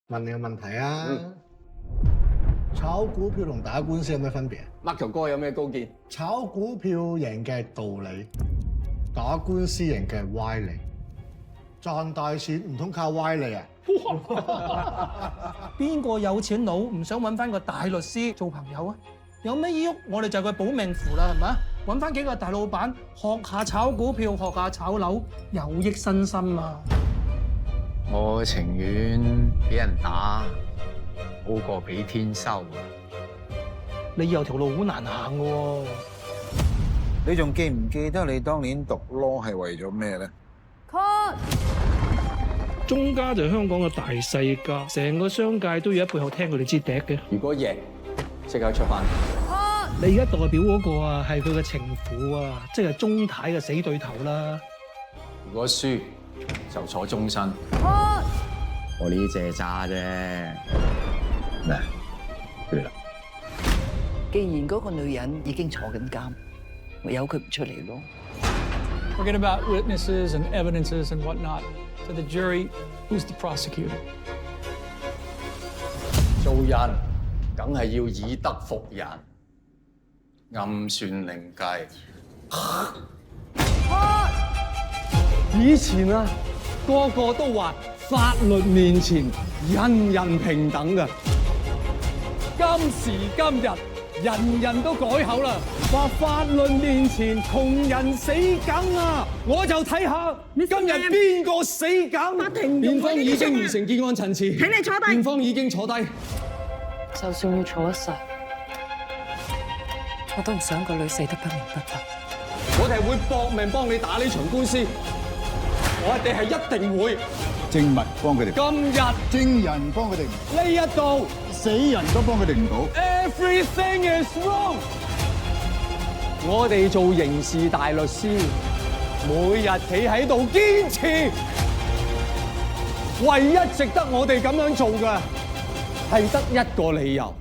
問你個問題啊，炒股票同打官司有咩分別？麥球哥有咩高見？炒股票贏嘅係道理，打官司贏嘅係歪理。賺大錢唔通靠歪理啊？邊個有錢佬唔想揾翻個大律師做朋友啊？有咩依喐，我哋就係佢保命符啦，係咪？揾翻幾個大老闆學下炒股票，學下炒樓，有益身心啊！我情願俾人打，好過俾天收啊！你以後條路好難行嘅喎。你仲記唔記得你當年讀 law 係為咗咩咧？中家就係香港嘅大細家，成個商界都要喺背後聽佢哋支笛嘅。如果贏，即刻出翻。你而家代表嗰個啊，係佢嘅情婦啊，即係鐘太嘅死對頭啦。如果輸，就坐終身。我呢隻渣啫。咩？對啦。既然嗰個女人已經坐緊監，咪由佢唔出嚟咯。Forget about witnesses and evidences and whatnot. To the jury, who's the prosecutor? 做人梗係要以德服人，暗算靈計。以前啊，個個都話法律面前人人平等㗎。今時今日，人人都改口啦，話法律面前窮人死梗啊！我就睇下今日邊個死梗。法庭辯方已經完成結案陳詞，請你坐低。辯方已經坐低。就算要坐一世，我都唔想個女死得不明不白。我哋係會搏命幫你打呢場官司，我哋係一定會。證物幫佢哋，今日證人幫佢哋，呢一度死人都幫佢哋唔到。 Everything is wrong。我哋做刑事大律師，每日企喺度堅持，唯一值得我哋咁樣做嘅，係得一個理由。